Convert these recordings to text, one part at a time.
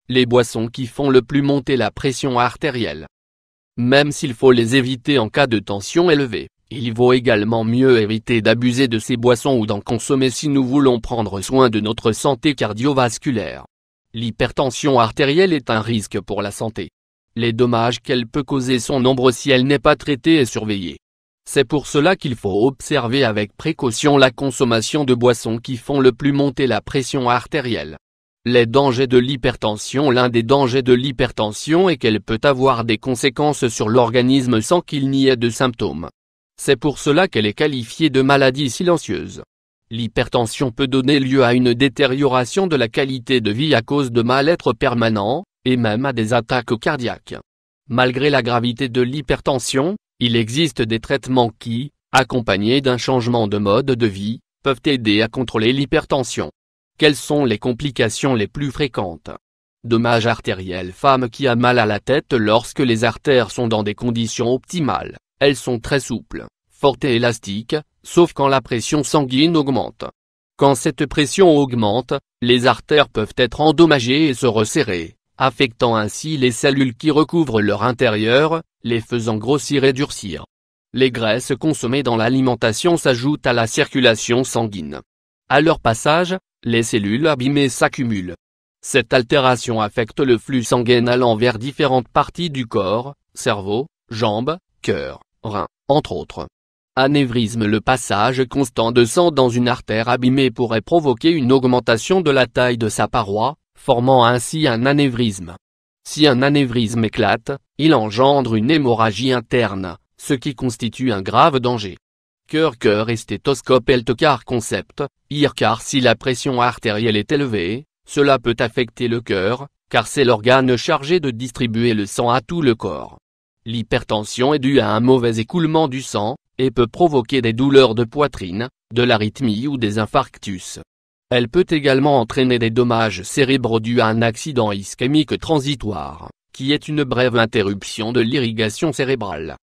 les boissons qui font le plus monter la pression artérielle. Même s'il faut les éviter en cas de tension élevée, il vaut également mieux éviter d'abuser de ces boissons ou d'en consommer si nous voulons prendre soin de notre santé cardiovasculaire. L'hypertension artérielle est un risque pour la santé. Les dommages qu'elle peut causer sont nombreux si elle n'est pas traitée et surveillée. C'est pour cela qu'il faut observer avec précaution la consommation de boissons qui font le plus monter la pression artérielle. Les dangers de l'hypertension. L'un des dangers de l'hypertension est qu'elle peut avoir des conséquences sur l'organisme sans qu'il n'y ait de symptômes. C'est pour cela qu'elle est qualifiée de maladie silencieuse. L'hypertension peut donner lieu à une détérioration de la qualité de vie à cause de mal-être permanent, et même à des attaques cardiaques. Malgré la gravité de l'hypertension, il existe des traitements qui, accompagnés d'un changement de mode de vie, peuvent aider à contrôler l'hypertension. Quelles sont les complications les plus fréquentes? Dommages artériels. Femme qui a mal à la tête. Lorsque les artères sont dans des conditions optimales, elles sont très souples, fortes et élastiques, sauf quand la pression sanguine augmente. Quand cette pression augmente, les artères peuvent être endommagées et se resserrer, affectant ainsi les cellules qui recouvrent leur intérieur, les faisant grossir et durcir. Les graisses consommées dans l'alimentation s'ajoutent à la circulation sanguine. À leur passage, les cellules abîmées s'accumulent. Cette altération affecte le flux sanguin allant vers différentes parties du corps, cerveau, jambes, cœur, reins, entre autres. Anévrisme. Le passage constant de sang dans une artère abîmée pourrait provoquer une augmentation de la taille de sa paroi, formant ainsi un anévrisme. Si un anévrisme éclate, il engendre une hémorragie interne, ce qui constitue un grave danger. Cœur et stéthoscope. Healthcare Concept, car si la pression artérielle est élevée, cela peut affecter le cœur, car c'est l'organe chargé de distribuer le sang à tout le corps. L'hypertension est due à un mauvais écoulement du sang, et peut provoquer des douleurs de poitrine, de l'arythmie ou des infarctus. Elle peut également entraîner des dommages cérébraux dus à un accident ischémique transitoire, qui est une brève interruption de l'irrigation cérébrale.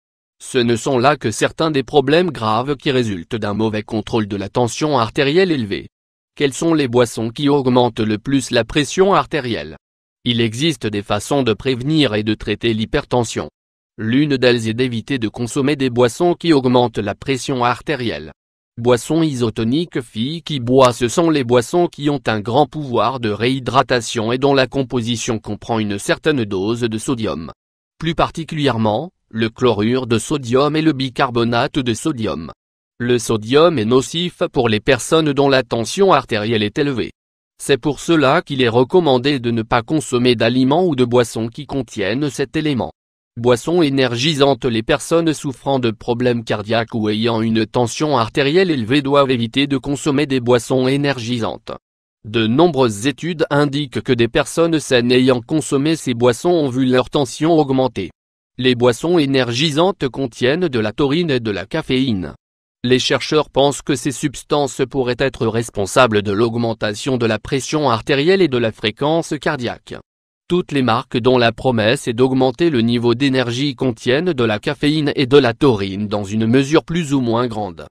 Ce ne sont là que certains des problèmes graves qui résultent d'un mauvais contrôle de la tension artérielle élevée. Quelles sont les boissons qui augmentent le plus la pression artérielle? Il existe des façons de prévenir et de traiter l'hypertension. L'une d'elles est d'éviter de consommer des boissons qui augmentent la pression artérielle. Boissons isotoniques. Filles qui boivent. Ce sont les boissons qui ont un grand pouvoir de réhydratation et dont la composition comprend une certaine dose de sodium. Plus particulièrement, le chlorure de sodium et le bicarbonate de sodium. Le sodium est nocif pour les personnes dont la tension artérielle est élevée. C'est pour cela qu'il est recommandé de ne pas consommer d'aliments ou de boissons qui contiennent cet élément. Boissons énergisantes. Les personnes souffrant de problèmes cardiaques ou ayant une tension artérielle élevée doivent éviter de consommer des boissons énergisantes. De nombreuses études indiquent que des personnes saines ayant consommé ces boissons ont vu leur tension augmenter. Les boissons énergisantes contiennent de la taurine et de la caféine. Les chercheurs pensent que ces substances pourraient être responsables de l'augmentation de la pression artérielle et de la fréquence cardiaque. Toutes les marques dont la promesse est d'augmenter le niveau d'énergie contiennent de la caféine et de la taurine dans une mesure plus ou moins grande.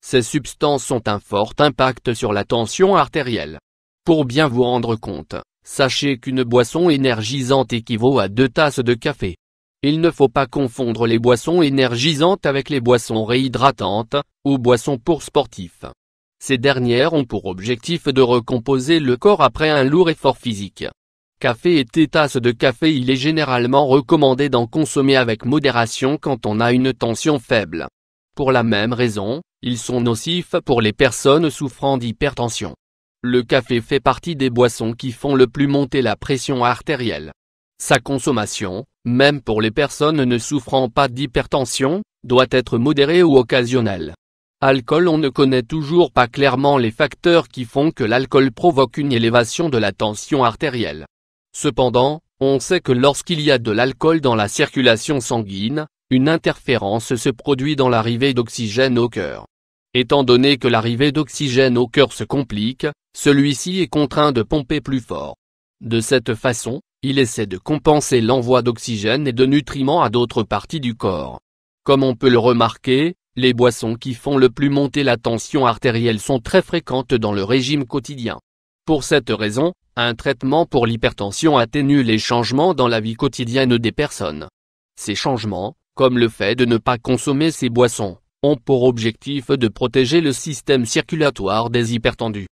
Ces substances ont un fort impact sur la tension artérielle. Pour bien vous rendre compte, sachez qu'une boisson énergisante équivaut à 2 tasses de café. Il ne faut pas confondre les boissons énergisantes avec les boissons réhydratantes, ou boissons pour sportifs. Ces dernières ont pour objectif de recomposer le corps après un lourd effort physique. Café et tasses de café. Il est généralement recommandé d'en consommer avec modération quand on a une tension faible. Pour la même raison, ils sont nocifs pour les personnes souffrant d'hypertension. Le café fait partie des boissons qui font le plus monter la pression artérielle. Sa consommation, même pour les personnes ne souffrant pas d'hypertension, doit être modérée ou occasionnelle. Alcool. On ne connaît toujours pas clairement les facteurs qui font que l'alcool provoque une élévation de la tension artérielle. Cependant, on sait que lorsqu'il y a de l'alcool dans la circulation sanguine, une interférence se produit dans l'arrivée d'oxygène au cœur. Étant donné que l'arrivée d'oxygène au cœur se complique, celui-ci est contraint de pomper plus fort. De cette façon, il essaie de compenser l'envoi d'oxygène et de nutriments à d'autres parties du corps. Comme on peut le remarquer, les boissons qui font le plus monter la tension artérielle sont très fréquentes dans le régime quotidien. Pour cette raison, Un traitement pour l'hypertension atténue les changements dans la vie quotidienne des personnes. Ces changements, comme le fait de ne pas consommer ces boissons, ont pour objectif de protéger le système circulatoire des hypertendus.